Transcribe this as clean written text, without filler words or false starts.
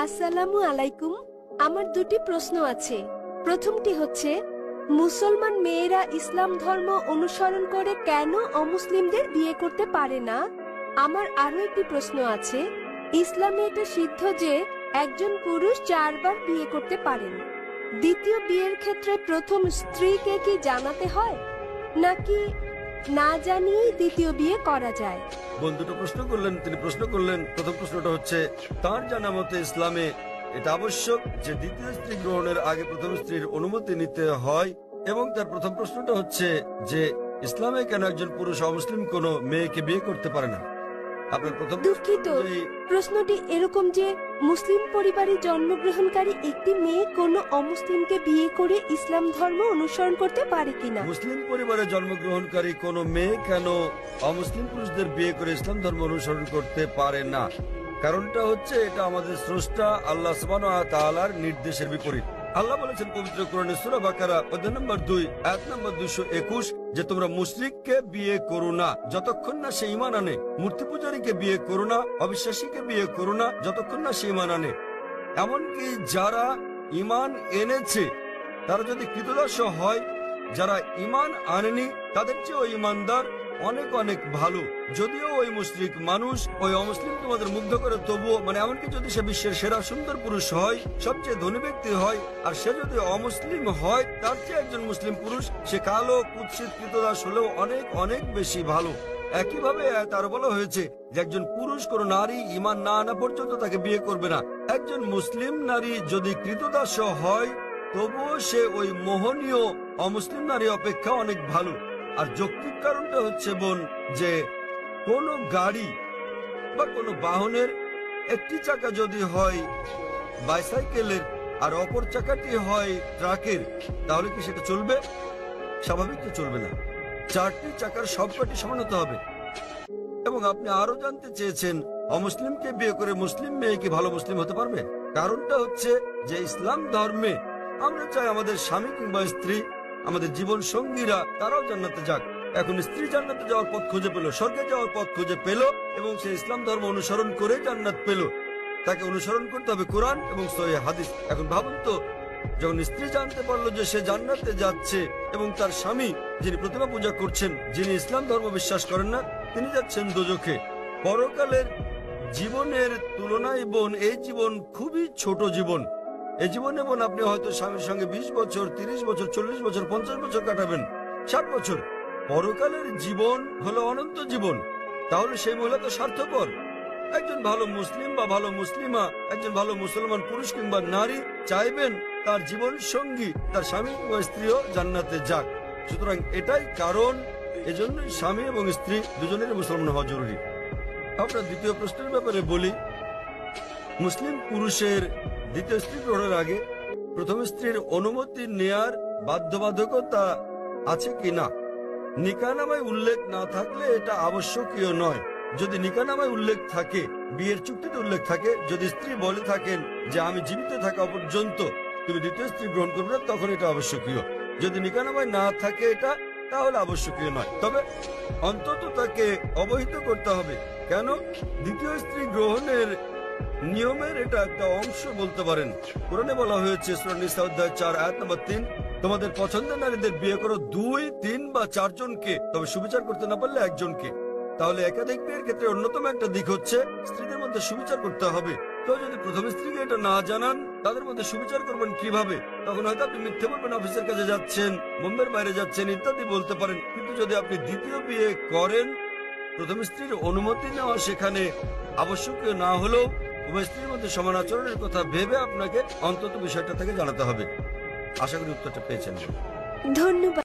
আসসালামু আলাইকুম। আমার দুটি প্রশ্ন আছে। প্রথমটি হচ্ছে, মুসলমান মেয়েরা ইসলাম ধর্ম অনুসরণ করে কেন অমুসলিমদের বিয়ে করতে পারে না? আমার আরো একটি প্রশ্ন আছে, ইসলামে এটা সিদ্ধ যে একজন পুরুষ 4 বার বিয়ে করতে পারেন। দ্বিতীয় বিয়ের ক্ষেত্রে প্রথম স্ত্রীকে কি জানাতে হয়, নাকি না জানিয়েই দ্বিতীয় বিয়ে করা যায়? বন্ধুটা প্রশ্ন করলেন, তিনি প্রশ্ন করলেন, প্রথম প্রশ্নটা হচ্ছে তার জানা মতে ইসলামে এটা আবশ্যক যে দ্বিতীয় স্ত্রী গ্রহণের আগে প্রথম স্ত্রীর অনুমতি নিতে হয়। এবং তার প্রথম প্রশ্নটা হচ্ছে যে ইসলামে কেন একজন পুরুষ অমুসলিম কোনো মেয়েকে বিয়ে করতে পারে না। আপনার প্রথম দুঃখিত, প্রশ্নটি এরকম যে মুসলিম পরিবারে জন্মগ্রহণকারী একটি মেয়ে কোনো অমুসলিমকে বিয়ে করে ইসলাম ধর্ম অনুসরণ করতে পারে কিনা। মুসলিম পরিবারে জন্মগ্রহণকারী কোনো মেয়ে কেন অমুসলিম পুরুষদের বিয়ে করে ইসলাম ধর্ম অনুসরণ করতে পারে না? কারণটা হচ্ছে এটা আমাদের স্রষ্টা আল্লাহ সুবহানাহু ওয়া তাআলার নির্দেশের বিপরীত। আল্লাহ বলেছেন পবিত্র কোরআনে সূরা বাকারা অধ্যায় নম্বর 2 আয়াত নম্বর 221 যে তোমরা মুশরিককে বিয়ে করো না যতক্ষণ না সে ঈমান আনে, মূর্তি পূজারীকে বিয়ে করো না, অবিশ্বাসীকে বিয়ে করো না যতক্ষণ না সে ঈমান আনে। এমনকি যারা ঈমান এনেছে তারা যদি কৃতদাস হয়, যারা ঈমান আনেনি তাদের চেয়ে ওই ঈমানদার অনেক অনেক ভালো। যদিও ওই মুশরিক মানুষ, ওই অমুসলিম তোমাদের মুগ্ধ করে, তবুও এমনকি যদি সে বিশ্বের সেরা সুন্দর পুরুষ হয়, সবচেয়ে ধনী ব্যক্তি হয়, আর সে যদি অমুসলিম হয় তার চেয়ে একজন মুসলিম পুরুষ সে কালো কুৎসিত কৃতদাস হলেও অনেক অনেক বেশি ভালো। একইভাবে তার বলা হয়েছে যে একজন পুরুষ কোন নারী ঈমান না আনা পর্যন্ত তাকে বিয়ে করবে না। একজন মুসলিম নারী যদি কৃতদাস হয় তবুও সে ওই মোহনীয় অমুসলিম নারী অপেক্ষা অনেক ভালো। আর যৌক্তিক কারণটা হচ্ছে বোন যে কোনো গাড়ি বা কোনো বাহনের একটি চাকা যদি হয় বাইসাইকেলের আর অপর চাকাটি হয় ট্রাকের, তাহলে কি সেটা চলবে? স্বাভাবিক তো চলবে না। 4টি চাকার সবকটি সমান হতে হবে। এবং আপনি আরো জানতে চেয়েছেন অমুসলিমকে বিয়ে করে মুসলিম মেয়ে কি ভালো মুসলিম হতে পারবে? কারণটা হচ্ছে যে ইসলাম ধর্মে আমরা চাই আমাদের স্বামী কিংবা স্ত্রী, আমাদের জীবন সঙ্গীরা তারাও জান্নাতে যাক। এখন স্ত্রী জান্নাতে যাওয়ার পথ খুঁজে পেল, স্বর্গে যাওয়ার পথ খুঁজে পেল এবং সে ইসলাম ধর্ম অনুসরণ করে জান্নাত পেল। তাকে অনুসরণ করতে হবে কোরআন এবং সহিহ হাদিস। এখন ভাবুন তো, যখন স্ত্রী জানতে পারলো যে সে জান্নাতে যাচ্ছে এবং তার স্বামী যিনি প্রতিমা পূজা করছেন, যিনি ইসলাম ধর্ম বিশ্বাস করেন না, তিনি যাচ্ছেন দোজখে। পরকালের জীবনের তুলনায় বোন এই জীবন খুবই ছোট জীবন। এই জীবনে বোন আপনি হয়তো স্বামীর সঙ্গে 20 বছর, 30 বছর, 40 বছর, 50 বছর কাটাবেন, 60 বছর। পরকালের জীবন হলো অনন্ত জীবন। তাহলে সেই মহিলা তো স্বার্থপর। একজন ভালো মুসলিম বা ভালো মুসলিমা, একজন ভালো মুসলমান পুরুষ কিংবা নারী চাইবেন তার জীবন সঙ্গী, তার স্বামী কিংবা স্ত্রীও জান্নাতে যাক। সুতরাং এটাই কারণ, এজন্যই স্বামী এবং স্ত্রী দুজনেরই মুসলমান হওয়া জরুরি। আপনার দ্বিতীয় প্রশ্নের ব্যাপারে বলি, মুসলিম পুরুষের দ্বিতীয় স্ত্রী গ্রহণের আগে প্রথম স্ত্রীর অনুমতি নেয়ার বাধ্যবাধকতা আছে কিনা? নিকাহনামায় উল্লেখ না থাকলে এটা আবশ্যকীয় নয়। যদি নিকাহনামায় উল্লেখ থাকে, বিয়ের চুক্তিতে উল্লেখ থাকে, যদি স্ত্রী বলে থাকেন যে আমি জীবিত থাকা পর্যন্ত তুমি দ্বিতীয় স্ত্রী গ্রহণ করবে না, তখন এটা আবশ্যকীয়। যদি নিকাহনামায় না থাকে এটা, তাহলে আবশ্যকীয় নয়। তবে অন্তত তাকে অবহিত করতে হবে। কেন? দ্বিতীয় স্ত্রী গ্রহণের নিয়মের এটা একটা অংশ বলতে পারেন। কোরআনে বলা হয়েছে সূরা নিসা অধ্যায় 4 আয়াত নম্বর 3, তোমাদের পছন্দের নারীদের বিয়ে করো 2, 3 বা 4 জনকে, তবে সুবিচার করতে না পারলে একজনকে। তাহলে একাধিক বিয়ের ক্ষেত্রে অন্যতম একটা দিক হচ্ছে স্ত্রীদের মধ্যে সুবিচার করতে হবে। তো যদি প্রথম স্ত্রীকে এটা না জানান, তাদের মধ্যে সুবিচার করবেন কিভাবে? তখন হয়তো আপনি মিথ্যে বলবেন, অফিসের কাছে যাচ্ছেন, বোম্বের বাইরে যাচ্ছেন ইত্যাদি বলতে পারেন। কিন্তু যদি আপনি দ্বিতীয় বিয়ে করেন, প্রথম স্ত্রীর অনুমতি নেওয়া সেখানে আবশ্যকীয় না হলেও উভয় স্ত্রীর মধ্যে সমান আচরণের কথা ভেবে আপনাকে অন্তত বিষয়টা থেকে জানাতে হবে। আশা করি উত্তরটা পেয়েছেন। ধন্যবাদ।